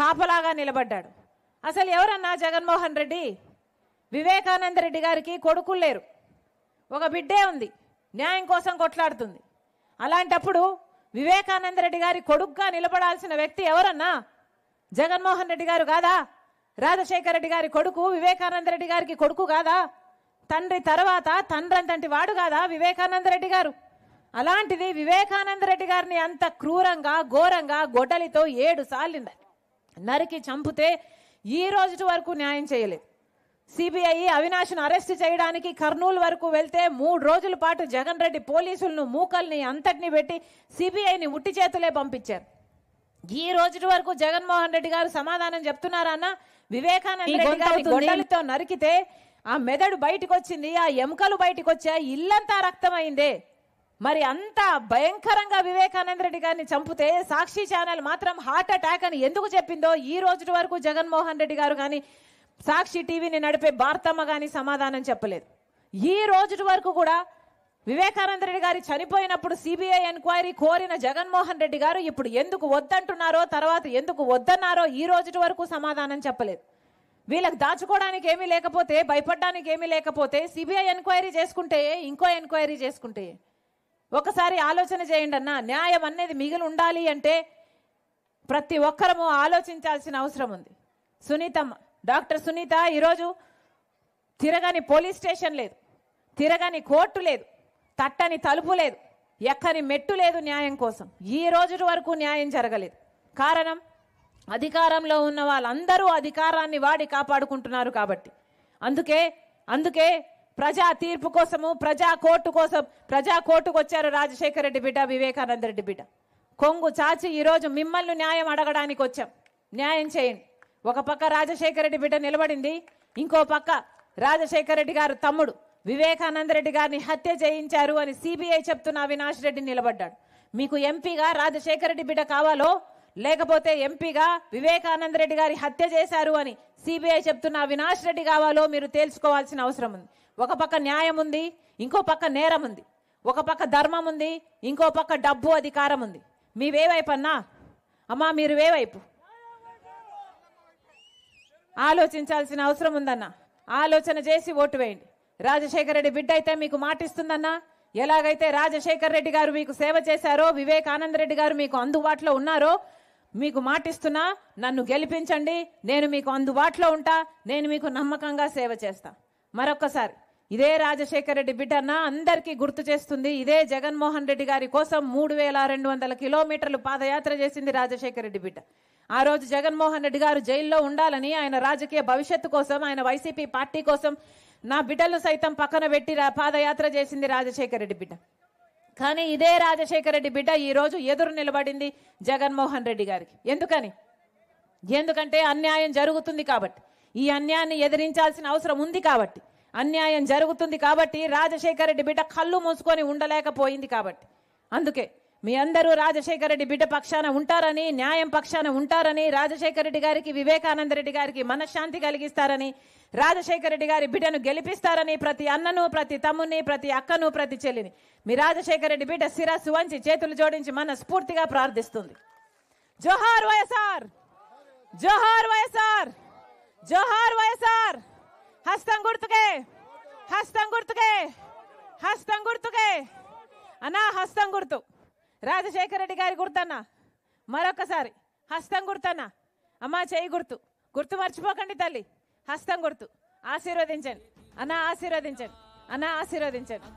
కాపలాగా నిలబడ్డాడు. అసలు ఎవరన్నా జగన్మోహన్ రెడ్డి? వివేకానంద రెడ్డి గారికి కొడుకులు లేరు, ఒక బిడ్డే ఉంది, న్యాయం కోసం కొట్లాడుతుంది. అలాంటప్పుడు వివేకానంద రెడ్డి గారి కొడుకుగా నిలబడాల్సిన వ్యక్తి ఎవరన్నా? జగన్మోహన్ రెడ్డి గారు కాదా? రాజశేఖర రెడ్డి గారి కొడుకు వివేకానంద రెడ్డి గారికి కొడుకు కాదా? తండ్రి తర్వాత తండ్రంతటి వాడు కాదా వివేకానంద రెడ్డి గారు? అలాంటిది వివేకానంద రెడ్డి గారిని అంత క్రూరంగా ఘోరంగా గొడ్డలితో 7 సార్లు నరికి చంపితే ఈ రోజు వరకు న్యాయం చేయలేదు. సిబిఐ అవినాష్ను అరెస్ట్ చేయడానికి కర్నూలు వరకు వెళ్తే 3 రోజుల పాటు జగన్ రెడ్డి పోలీసులను మూకల్ని అంతటిని పెట్టి సిబిఐని ఉట్టి చేతులే పంపించారు. ఈ రోజు వరకు జగన్మోహన్ రెడ్డి గారు సమాధానం చెప్తున్నారా అన్న? వివేకానంద రెడ్డి గారి గొడ్డలితో నరికితే ఆ మెదడు బయటకు వచ్చింది, ఆ ఎముకలు బయటకు వచ్చాయి, ఇల్లంతా రక్తమైందే. మరి అంత భయంకరంగా వివేకానంద రెడ్డి గారిని చంపితే సాక్షి ఛానల్ మాత్రం హార్ట్ అటాక్ అని ఎందుకు చెప్పిందో ఈ రోజు వరకు జగన్మోహన్ రెడ్డి గారు కానీ సాక్షి టీవీని నడిపే భారతమ్మ గాని సమాధానం చెప్పలేదు. ఈ రోజు వరకు కూడా వివేకానంద రెడ్డి గారి చనిపోయినప్పుడు సిబిఐ ఎంక్వైరీ కోరిన జగన్మోహన్ రెడ్డి గారు ఇప్పుడు ఎందుకు వద్దంటున్నారో, తర్వాత ఎందుకు వద్దన్నారో ఈ రోజు వరకు సమాధానం చెప్పలేదు. వీళ్ళకి దాచుకోవడానికి ఏమీ లేకపోతే, భయపడడానికి ఏమీ లేకపోతే సిబిఐ ఎంక్వైరీ చేసుకుంటే, ఇంకో ఎంక్వైరీ చేసుకుంటే, ఒకసారి ఆలోచన చేయండి అన్న. న్యాయం అనేది మిగిలి ఉండాలి అంటే ప్రతి ఒక్కరము ఆలోచించాల్సిన అవసరం ఉంది. సునీతమ్మ, డాక్టర్ సునీత ఈరోజు తిరగని పోలీస్ స్టేషన్ లేదు, తిరగని కోర్టు లేదు, తట్టని తలుపు లేదు, ఎక్కని మెట్టు లేదు న్యాయం కోసం. ఈ రోజు వరకు న్యాయం జరగలేదు. కారణం అధికారంలో ఉన్న వాళ్ళందరూ అధికారాన్ని వాడి కాపాడుకుంటున్నారు కాబట్టి. అందుకే ప్రజా తీర్పు కోసము, ప్రజా కోర్టుకు వచ్చారు రాజశేఖర రెడ్డి బిడ్డ, వివేకానంద రెడ్డి బిడ్డ. కొంగు చాచి ఈరోజు మిమ్మల్ని న్యాయం అడగడానికి వచ్చాం. న్యాయం చేయండి. ఒక పక్క రాజశేఖర రెడ్డి బిడ్డ నిలబడింది, ఇంకో పక్క రాజశేఖర రెడ్డి గారు తమ్ముడు వివేకానంద రెడ్డి గారిని హత్య చేయించారు అని సిబిఐ చెప్తున్న అవినాష్ రెడ్డి నిలబడ్డాడు. మీకు ఎంపీగా రాజశేఖర రెడ్డి బిడ్డ కావాలో, లేకపోతే ఎంపీగా వివేకానంద రెడ్డి గారి హత్య చేశారు అని సిబిఐ చెప్తున్న అవినాష్ రెడ్డి కావాలో మీరు తేల్చుకోవాల్సిన అవసరం ఉంది. ఒక పక్క న్యాయం ఉంది, ఇంకో పక్క నేరం ఉంది. ఒక పక్క ధర్మం ఉంది, ఇంకో పక్క డబ్బు అధికారం ఉంది. మీవేవైపు అన్నా? అమ్మా మీరు వేవైపు ఆలోచించాల్సిన అవసరం ఉందన్న. ఆలోచన చేసి ఓటు వేయండి. రాజశేఖర రెడ్డి బిడ్డ అయితే మీకు మాటిస్తుందన్నా. ఎలాగైతే రాజశేఖర రెడ్డి గారు మీకు సేవ చేశారో, వివేకానంద రెడ్డి గారు మీకు అందుబాటులో ఉన్నారో, మీకు మాటిస్తున్నా, నన్ను గెలిపించండి, నేను మీకు అందుబాటులో ఉంటా, నేను మీకు నమ్మకంగా సేవ చేస్తా. మరొక్కసారి ఇదే రాజశేఖర రెడ్డి బిడ్డ అన్న అందరికీ గుర్తు చేస్తుంది. ఇదే జగన్మోహన్ రెడ్డి గారి కోసం 3200 కిలోమీటర్లు పాదయాత్ర చేసింది రాజశేఖర రెడ్డి బిడ్డ. ఆ రోజు జగన్మోహన్ రెడ్డి గారు జైల్లో ఉండాలని, ఆయన రాజకీయ భవిష్యత్తు కోసం, ఆయన వైసీపీ పార్టీ కోసం నా బిడ్డలను సైతం పక్కన పెట్టి పాదయాత్ర చేసింది రాజశేఖర రెడ్డి బిడ్డ. కానీ ఇదే రాజశేఖర రెడ్డి బిడ్డ ఈ రోజు ఎదురు నిలబడింది జగన్మోహన్ రెడ్డి గారికి. ఎందుకంటే అన్యాయం జరుగుతుంది కాబట్టి, ఈ అన్యాయాన్ని ఎదిరించాల్సిన అవసరం ఉంది కాబట్టి, అన్యాయం జరుగుతుంది కాబట్టి రాజశేఖర రెడ్డి బిడ్డ కళ్ళు మూసుకొని ఉండలేకపోయింది కాబట్టి. అందుకే మీ అందరూ రాజశేఖర రెడ్డి బిడ్డ పక్షాన ఉంటారని, న్యాయం పక్షాన ఉంటారని, రాజశేఖర రెడ్డి గారికి, వివేకానంద రెడ్డి గారికి మనశ్శాంతి కలిగిస్తారని, రాజశేఖర రెడ్డి గారి బిడ్డను గెలిపిస్తారని ప్రతి అన్నను, ప్రతి తమ్ముని, ప్రతి అక్కను, ప్రతి చెల్లిని మీ రాజశేఖర రెడ్డి బిడ్డ శిరస్సు వంచి చేతులు జోడించి మనస్ఫూర్తిగా ప్రార్థిస్తుంది. జోహార్ వైఎస్ఆర్, జోహార్ వైఎస్ఆర్, జోహార్ వైఎస్ఆర్. హస్తం గుర్తుకే, హస్తం గుర్తుకే, హస్తం గుర్తుకే అన్నా. హస్తం గుర్తు రాజశేఖర రెడ్డి గారి గుర్తన్న. మరొకసారి హస్తం గుర్తన్న. అమ్మా చెయ్యి గుర్తు మర్చిపోకండి తల్లి. హస్తం గుర్తు. ఆశీర్వదించండి అన్నా, ఆశీర్వదించండి అన్నా, ఆశీర్వదించండి.